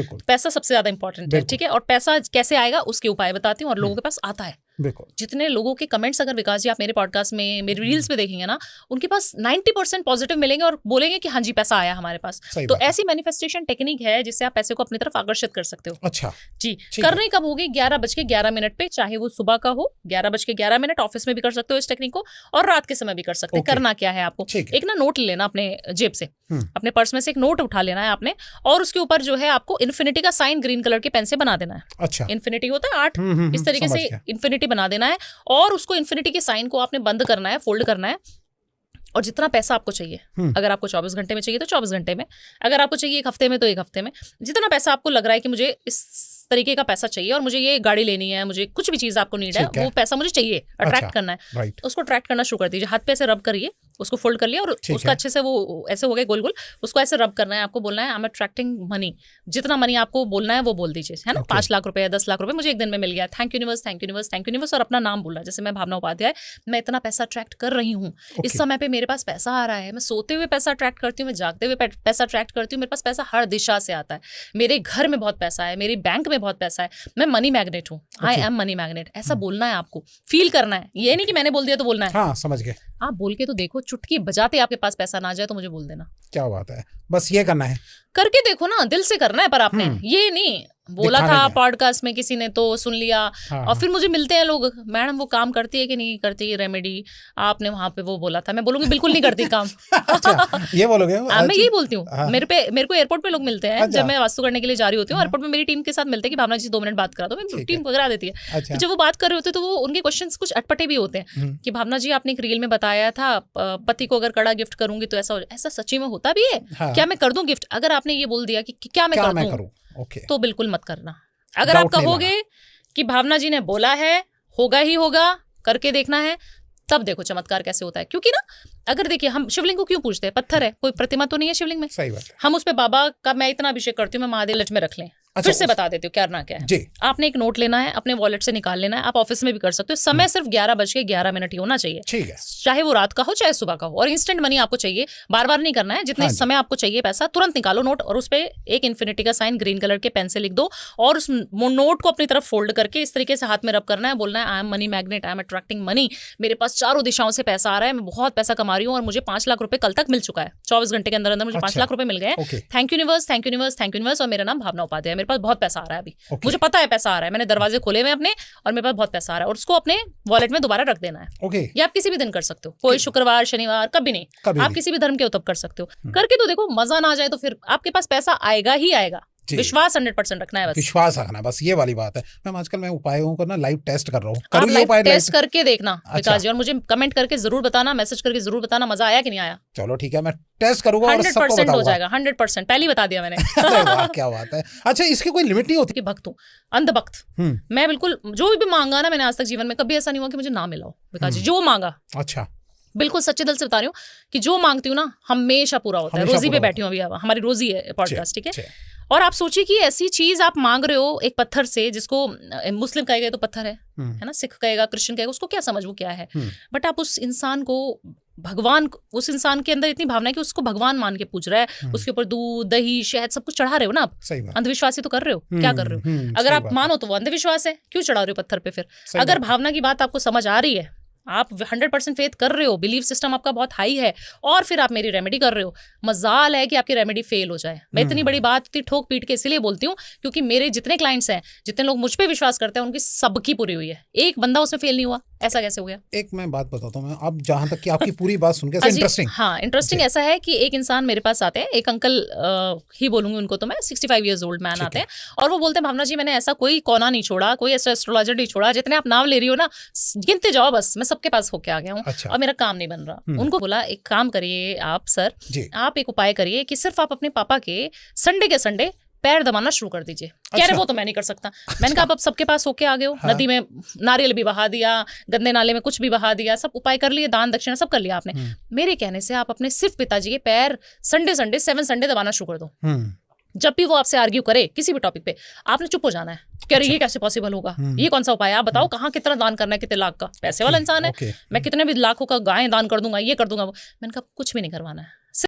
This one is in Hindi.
पैसा सबसे ज्यादा इंपॉर्टेंट है, ठीक है। और पैसा कैसे आएगा उसके उपाय बताती हूँ, और लोगों के पास आता है। जितने लोगों के कमेंट्स अगर विकास जी आप मेरे पॉडकास्ट में, मेरी रील्स में देखेंगे ना, उनके पास 90% पॉजिटिव मिलेंगे और बोलेंगे कि हाँ जी पैसा आया हमारे पास। तो ऐसी मैनिफेस्टेशन टेक्निक है जिससे आप पैसे को अपनी तरफ आकर्षित कर सकते हो। अच्छा जी, करनी कब होगी? 11:11 पे, चाहे वो सुबह का हो 11:11, ऑफिस में भी कर सकते हो इस टेक्निक को, और रात के समय भी कर सकते हैं। करना क्या है आपको, एक ना नोट लेना अपने जेब से, अपने पर्स में से एक नोट उठा लेना है आपने, और उसके ऊपर जो है आपको इन्फिनिटी का साइन ग्रीन कलर के पेन से बना देना है। अच्छा, इन्फिनिटी होता है 8, इस तरीके से इन्फिनिटी बना देना है, और उसको इन्फिनिटी के साइन को आपने बंद करना है, फोल्ड करना है। और जितना पैसा आपको चाहिए, अगर आपको 24 घंटे में चाहिए तो 24 घंटे में, अगर आपको चाहिए 1 हफ्ते में तो 1 हफ्ते में, जितना पैसा आपको लग रहा है कि मुझे इस तरीके का पैसा चाहिए और मुझे ये गाड़ी लेनी है, मुझे कुछ भी चीज आपको नीड है, वो पैसा मुझे चाहिए, अट्रैक्ट करना है, उसको अट्रैक्ट करना शुरू कर दीजिए। हाथ पे ऐसे रब करिए, उसको फोल्ड कर लिया और उसका अच्छे से वो ऐसे हो गए गोल गोल, उसको ऐसे रब करना है। आपको बोलना है आई एम अट्रैक्टिंग मनी, जितना मनी आपको बोलना है वो बोल दीजिए, है ना। 5 लाख रुपए, 10 लाख रुपए मुझे एक दिन में मिल गया, thank universe, thank universe, thank universe, और अपना नाम बोलना। जैसे मैं भावना उपाध्याय, मैं इतना पैसा अट्रैक्ट कर रही हूँ, इस समय पे मेरे पास पैसा आ रहा है, मैं सोते हुए पैसा अट्रैक्ट करती हूँ, मैं जागते हुए पैसा अट्रैक्ट करती हूँ, मेरे पास पैसा हर दिशा से आता है, मेरे घर में बहुत पैसा है, मेरे बैंक में बहुत पैसा है, मैं मनी मैग्नेट हूँ, आई एम मनी मैग्नेट। ऐसा बोलना है आपको, फील करना है, ये नहीं कि मैंने बोल दिया तो बोलना है। हाँ, समझ गए। आप बोल के तो देखो, चुटकी बजाते आपके पास पैसा ना जाए तो मुझे बोल देना। क्या बात है, बस ये करना है, करके देखो ना, दिल से करना है। पर आपने ये नहीं बोला था पॉडकास्ट में, किसी ने तो सुन लिया। और फिर मुझे मिलते हैं लोग, मैडम वो काम करती है कि नहीं करती रेमेडी, आपने वहां पे वो बोला था। मैं बोलूंगी बिल्कुल नहीं करती काम। अच्छा, ये बोलोगे? मैं यही बोलती हूँ। मेरे को एयरपोर्ट पे लोग मिलते हैं, जब मैं वास्तु करने के लिए जा रही होती हूँ, एयरपोर्ट में मेरी टीम के साथ मिलते हैं कि भावना जी 2 मिनट बात करा दो, मेरी टीम करा देती है। तो जब वो बात कर रहे होते हैं तो वो उनके क्वेश्चंस कुछ अटपटे भी होते हैं कि भावना जी आपने एक रील में बताया था पति को अगर कड़ा गिफ्ट करूंगी तो ऐसा सच्ची में होता भी है क्या, मैं कर दूं गिफ्ट? अगर आपने ये बोल दिया कि क्या मैं कर दूं, तो बिल्कुल मत करना। अगर आप कहोगे कि भावना जी ने बोला है, होगा ही होगा, करके देखना है, तब देखो चमत्कार कैसे होता है। क्योंकि ना, अगर देखिए हम शिवलिंग को क्यों पूजते हैं? पत्थर है, कोई प्रतिमा तो नहीं है शिवलिंग में। सही बात है। हम उस पे बाबा का मैं इतना अभिषेक करती हूँ, मैं महादेव लच में रख लें। फिर से बता देती हूँ क्या करना क्या है। आपने एक नोट लेना है, अपने वॉलेट से निकाल लेना है, आप ऑफिस में भी कर सकते हो। समय सिर्फ 11:11 ही होना चाहिए, ठीक है, चाहे वो रात का हो चाहे सुबह का हो। और इंस्टेंट मनी आपको चाहिए, बार बार नहीं करना है। जितने समय आपको चाहिए पैसा, तुरंत निकालो नोट और उस पे एक इन्फिनिटी का साइन ग्रीन कलर के पेन से लिख दो, और उस नोट को अपनी तरफ फोल्ड करके इस तरीके से हाथ में रब करना है, बोलना है I am money magnet, I am attracting money, मेरे पास चारों दिशाओं से पैसा आ रहा है, मैं बहुत पैसा कमा रही हूँ और मुझे 5 लाख रुपए कल तक मिल चुका है। 24 घंटे के अंदर अंदर मुझे 5 लाख रुपए मिल गए। Thank universe, thank universe, thank universe, और मेरा नाम भावना उपाध्याय है, मेरे पास बहुत पैसा आ रहा है। मुझे पता है पैसा आ रहा है, मैंने दरवाजे खोले हुए अपने और मेरे पास बहुत पैसा आ रहा है, और उसको अपने वॉलेट में दोबारा रख देना है। ये आप किसी भी दिन कर सकते हो, कोई शुक्रवार शनिवार कभी नहीं, आप किसी भी धर्म के हो तब कर सकते हो। करके तो देखो, मजा ना आ जाए तो फिर आपके पास पैसा आएगा ही आएगा। विश्वास 100% रखना है, बस विश्वास रखना, बस ये वाली बात है। मैम आजकल मैं उपायों को ना लाइव टेस्ट कर रहा हूँ, आप लाइव टेस्ट करके देखना विकास जी, और मुझे कमेंट करके जरूर बताना, मैसेज करके जरूर बताना मजा आया कि नहीं आया। चलो ठीक है, मैं टेस्ट करूंगा और सबको बताऊंगा। 100% हो जाएगा, 100% पहले ही बता दिया मैंने। वाह क्या बात है। अच्छा, इसकी कोई लिमिट नहीं होती? भक्त हूँ, अंधभक्त। मैं बिल्कुल जो भी मांगा ना मैंने आज तक जीवन में, कभी ऐसा नहीं हुआ कि मुझे ना मिला हो विकास जी, जो मांगा। अच्छा, बिल्कुल सच्चे दिल से बता रही हूँ कि जो मांगती हूँ ना हमेशा पूरा होता है। रोजी पे बैठी हूँ अभी, हमारी रोजी है पॉडकास्ट, ठीक है। और आप सोचिए कि ऐसी चीज आप मांग रहे हो एक पत्थर से, जिसको मुस्लिम कहेगा तो पत्थर है ना, सिख कहेगा, क्रिश्चियन कहेगा, उसको क्या समझ वो क्या है। बट आप उस इंसान को भगवान, उस इंसान के अंदर इतनी भावना है कि उसको भगवान मान के पूछ रहा है, उसके ऊपर दूध दही शहद सब कुछ चढ़ा रहे हो ना आप। अंधविश्वासी तो कर रहे हो, क्या कर रहे हो? अगर आप मानो तो वो अंधविश्वास है, क्यों चढ़ा रहे हो पत्थर पे? फिर अगर भावना की बात आपको समझ आ रही है, आप 100% फेथ कर रहे हो, बिलीव सिस्टम आपका बहुत हाई है, और फिर आप मेरी रेमेडी कर रहे हो, मजाल है कि आपकी रेमेडी फेल हो जाए। मैं इतनी बड़ी बात इतनी ठोक पीट के इसलिए बोलती हूँ क्योंकि मेरे जितने क्लाइंट्स हैं, जितने लोग मुझ पे विश्वास करते हैं, उनकी सबकी पूरी हुई है, एक बंदा उसमें फेल नहीं हुआ। ऐसा कैसे हो गया? एक मैं बात बताता हूँ, अब जहाँ तक कि आपकी पूरी बात सुनकर इंटरेस्टिंग, हाँ इंटरेस्टिंग ऐसा है कि एक इंसान मेरे पास आते हैं, एक अंकल ही बोलूंगी उनको तो मैं, 65 ईयर्स ओल्ड मैन आते हैं, और वो बोलते हैं भावना जी मैंने ऐसा कोई कोना नहीं छोड़ा, कोई ऐसा एस्ट्रोलॉजर नहीं छोड़ा, जितने आप नाम ले रही हो ना गिनते जाओ, बस मैं सबके पास होके आ गया हूँ। अच्छा। और मेरा काम नहीं बन रहा। उनको बोला एक काम करिए आप सर, आप एक उपाय करिए कि सिर्फ आप अपने पापा के संडे के संडे पैर दबाना शुरू कर दीजिए। कह रहे वो तो मैं नहीं कर सकता। मैंने कहा आप सबके पास होके आ गए हो, नदी में नारियल भी बहा दिया, गंदे नाले में कुछ भी बहा दिया, सब उपाय कर लिए, दान दक्षिणा सब कर लिया आपने, मेरे कहने से आप अपने सिर्फ पिताजी के पैर संडे 7 संडे दबाना शुरू कर दो। जब भी वो आपसे आर्ग्यू करे किसी भी टॉपिक पे, आपने चुप हो जाना है। कह रही ये कैसे पॉसिबल होगा, ये कौन सा उपाय है, आप बताओ कहाँ कितना दान करना है, कितने लाख का, पैसे वाला इंसान है, मैं कितने भी लाखों का गाय दान कर दूंगा, ये कर दूंगा। मैंने कहा कुछ भी नहीं करवाना है,